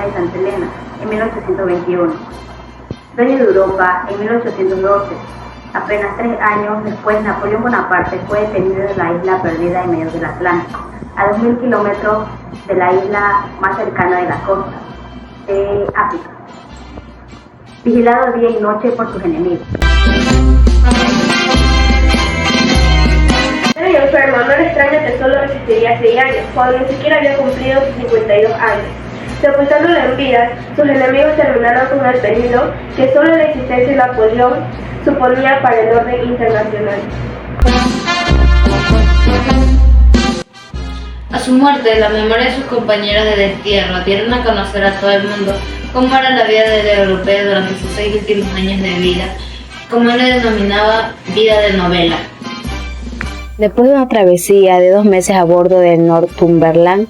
de Santa Elena en 1821. Dueño de Europa en 1812. Apenas 3 años después, Napoleón Bonaparte fue detenido en la isla perdida en medio del Atlántico, a 2000 kilómetros de la isla más cercana de la costa de África, vigilado día y noche por sus enemigos. Muy enfermo, no le extraña que solo resistiría 6 años, cuando ni siquiera había cumplido sus 52 años. Sepultándolo en vida, sus enemigos terminaron con el peligro que solo la existencia de Napoleón suponía para el orden internacional. A su muerte, la memoria de sus compañeros de destierro dieron a conocer a todo el mundo cómo era la vida del europeo durante sus 6 últimos años de vida, como él le denominaba vida de novela. Después de una travesía de 2 meses a bordo del Northumberland,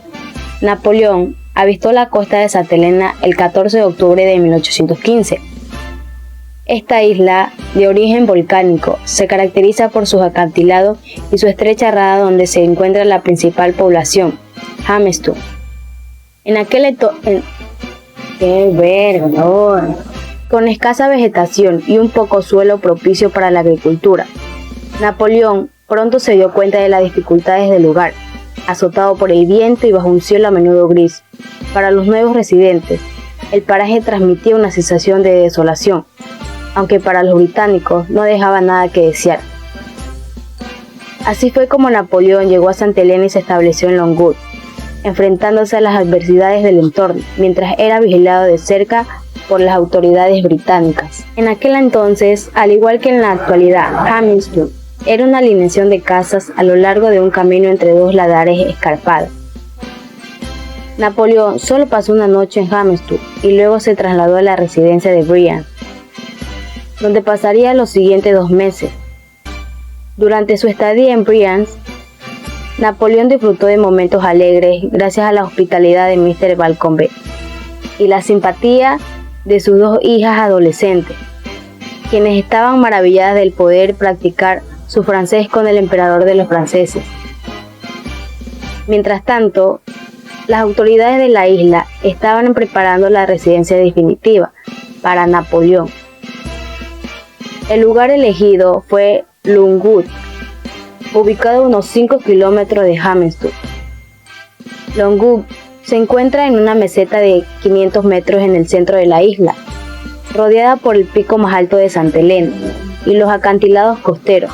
Napoleón avistó la costa de Santa Elena el 14 de octubre de 1815. Esta isla, de origen volcánico, se caracteriza por sus acantilados y su estrecha rada donde se encuentra la principal población, Jamestown. Con escasa vegetación y un poco suelo propicio para la agricultura, Napoleón pronto se dio cuenta de las dificultades del lugar, azotado por el viento y bajo un cielo a menudo gris. Para los nuevos residentes, el paraje transmitía una sensación de desolación, aunque para los británicos no dejaba nada que desear. Así fue como Napoleón llegó a Santa Elena y se estableció en Longwood, enfrentándose a las adversidades del entorno, mientras era vigilado de cerca por las autoridades británicas. En aquel entonces, al igual que en la actualidad, Jamestown era una alineación de casas a lo largo de un camino entre 2 ladares escarpados. Napoleón solo pasó una noche en Jamestown y luego se trasladó a la residencia de Brian, donde pasaría los siguientes 2 meses. Durante su estadía en Brian, Napoleón disfrutó de momentos alegres gracias a la hospitalidad de Mr. Balcombe y la simpatía de sus 2 hijas adolescentes, quienes estaban maravilladas del poder practicar su francés con el emperador de los franceses. Mientras tanto, las autoridades de la isla estaban preparando la residencia definitiva para Napoleón. El lugar elegido fue Longwood, ubicado a unos 5 kilómetros de Jamestown. Longwood se encuentra en una meseta de 500 metros en el centro de la isla, rodeada por el pico más alto de Santa Elena y los acantilados costeros,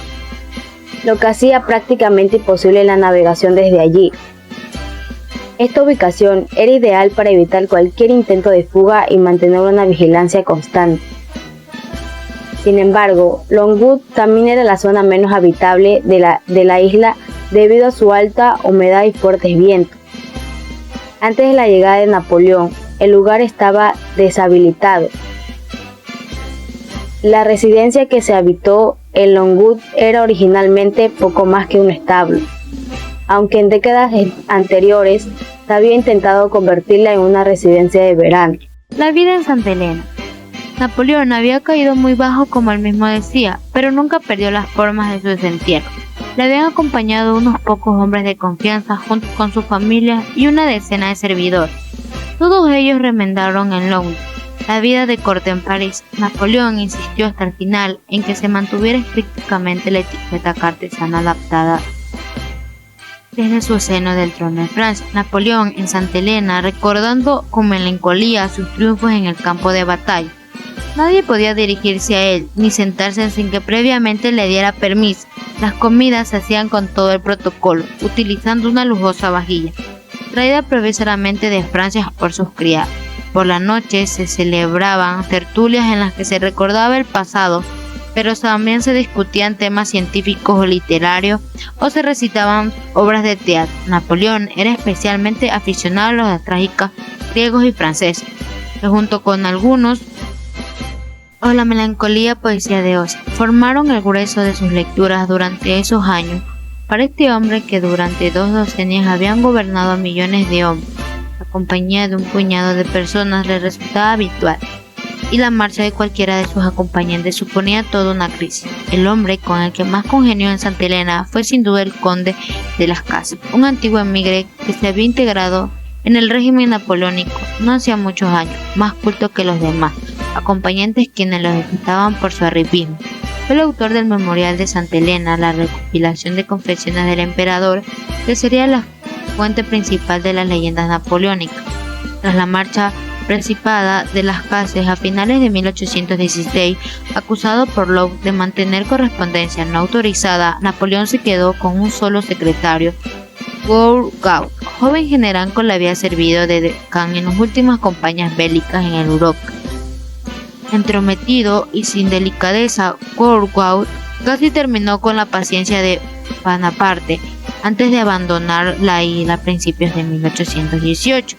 lo que hacía prácticamente imposible la navegación desde allí. Esta ubicación era ideal para evitar cualquier intento de fuga y mantener una vigilancia constante. Sin embargo, Longwood también era la zona menos habitable de la isla debido a su alta humedad y fuertes vientos. Antes de la llegada de Napoleón, el lugar estaba deshabilitado. La residencia que se habitó en Longwood era originalmente poco más que un establo, aunque en décadas anteriores se había intentado convertirla en una residencia de verano. La vida en Santa Elena. Napoleón había caído muy bajo, como él mismo decía, pero nunca perdió las formas de su desentierro. Le habían acompañado unos pocos hombres de confianza junto con su familia y una decena de servidores. Todos ellos remendaron en Longwood la vida de corte en París. Napoleón insistió hasta el final en que se mantuviera estrictamente la etiqueta cartesana adaptada desde su seno del trono de Francia. Napoleón en Santa Elena, recordando con melancolía sus triunfos en el campo de batalla. Nadie podía dirigirse a él ni sentarse sin que previamente le diera permiso. Las comidas se hacían con todo el protocolo, utilizando una lujosa vajilla, traída provisoriamente de Francia por sus criados. Por la noche se celebraban tertulias en las que se recordaba el pasado, pero también se discutían temas científicos o literarios o se recitaban obras de teatro. Napoleón era especialmente aficionado a los trágicos griegos y franceses, que junto con algunos o la melancolía poesía de Ossian formaron el grueso de sus lecturas durante esos años. Para este hombre que durante 2 decenios habían gobernado a millones de hombres, la compañía de un puñado de personas le resultaba habitual, y la marcha de cualquiera de sus acompañantes suponía toda una crisis. El hombre con el que más congenió en Santa Elena fue sin duda el conde de las Casas, un antiguo emigre que se había integrado en el régimen napoleónico no hacía muchos años, más culto que los demás acompañantes quienes lo ejecutaban por su arribismo. Fue el autor del Memorial de Santa Elena, la recopilación de confesiones del emperador, que sería la fuente principal de las leyendas napoleónicas. Tras la marcha precipitada de las Cases a finales de 1816, acusado por Lowe de mantener correspondencia no autorizada, Napoleón se quedó con un solo secretario, Gourgaud, joven general que le había servido de decán en las últimas campañas bélicas en Europa. Entrometido y sin delicadeza, Gourgaud casi terminó con la paciencia de Bonaparte antes de abandonar la isla a principios de 1818.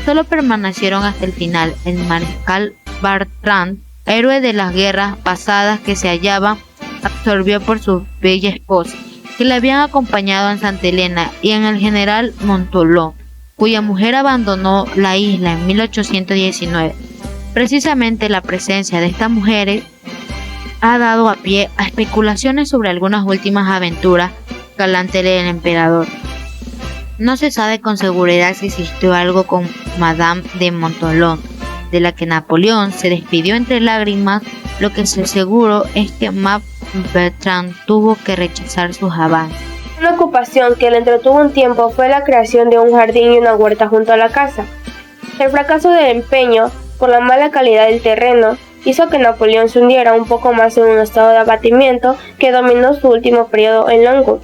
Solo permanecieron hasta el final el mariscal Bertrand, héroe de las guerras pasadas que se hallaba absorbido por su bella esposa, que le habían acompañado en Santa Elena, y en el general Montholon, cuya mujer abandonó la isla en 1819. Precisamente la presencia de estas mujeres ha dado a pie a especulaciones sobre algunas últimas aventuras galantes del emperador. No se sabe con seguridad si existió algo con Madame de Montholon, de la que Napoleón se despidió entre lágrimas. Lo que es seguro es que Bertrand tuvo que rechazar sus avances. Una ocupación que le entretuvo un tiempo fue la creación de un jardín y una huerta junto a la casa. El fracaso del empeño, por la mala calidad del terreno, hizo que Napoleón se hundiera un poco más en un estado de abatimiento que dominó su último periodo en Longueuil.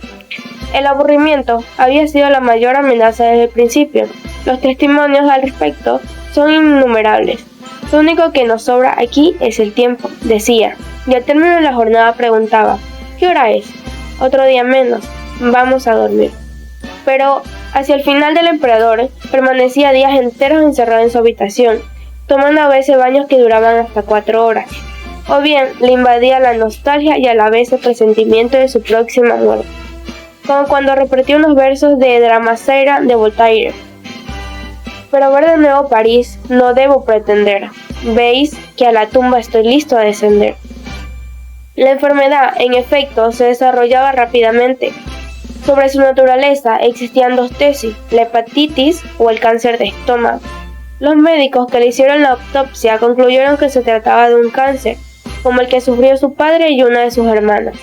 El aburrimiento había sido la mayor amenaza desde el principio. Los testimonios al respecto son innumerables. Lo único que nos sobra aquí es el tiempo, decía, y al término de la jornada preguntaba: ¿qué hora es? Otro día menos, vamos a dormir. Pero hacia el final del emperador permanecía días enteros encerrado en su habitación, tomando a veces baños que duraban hasta 4 horas. O bien le invadía la nostalgia y a la vez el presentimiento de su próxima muerte, como cuando repitió unos versos de Dramaseira de Voltaire. Pero ver de nuevo París no debo pretender. Veis que a la tumba estoy listo a descender. La enfermedad, en efecto, se desarrollaba rápidamente. Sobre su naturaleza existían 2 tesis: la hepatitis o el cáncer de estómago. Los médicos que le hicieron la autopsia concluyeron que se trataba de un cáncer, como el que sufrió su padre y una de sus hermanas.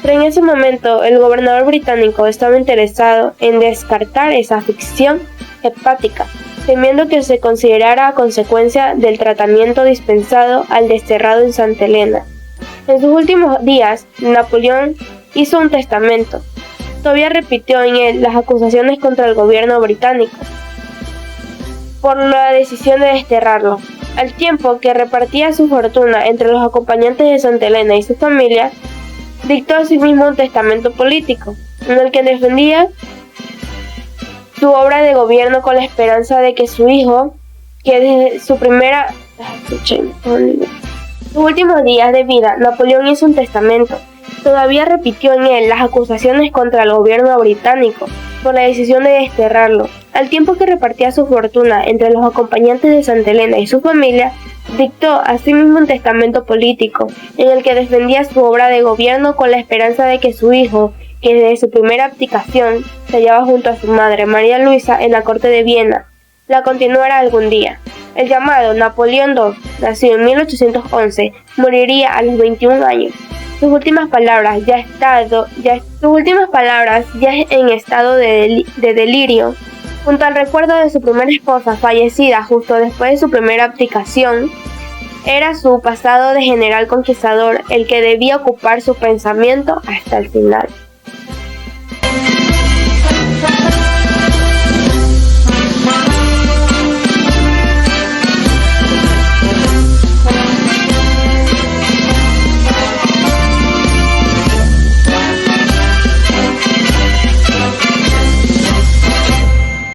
Pero en ese momento el gobernador británico estaba interesado en descartar esa afección hepática, temiendo que se considerara a consecuencia del tratamiento dispensado al desterrado en Santa Elena. En sus últimos días, Napoleón hizo un testamento. Todavía repitió en él las acusaciones contra el gobierno británico por la decisión de desterrarlo. Al tiempo que repartía su fortuna entre los acompañantes de Santa Elena y su familia, dictó asimismo un testamento político, en el que defendía su obra de gobierno con la esperanza de que su hijo, que desde sus últimos días de vida, Napoleón hizo un testamento. Todavía repitió en él las acusaciones contra el gobierno británico por la decisión de desterrarlo. Al tiempo que repartía su fortuna entre los acompañantes de Santa Elena y su familia, dictó asimismo un testamento político, en el que defendía su obra de gobierno con la esperanza de que su hijo, que desde su primera abdicación se hallaba junto a su madre María Luisa en la corte de Viena, la continuara algún día. El llamado Napoleón II, nacido en 1811, moriría a los 21 años. Sus últimas palabras, ya en estado de delirio, junto al recuerdo de su primera esposa fallecida justo después de su primera abdicación, era su pasado de general conquistador el que debía ocupar su pensamiento hasta el final.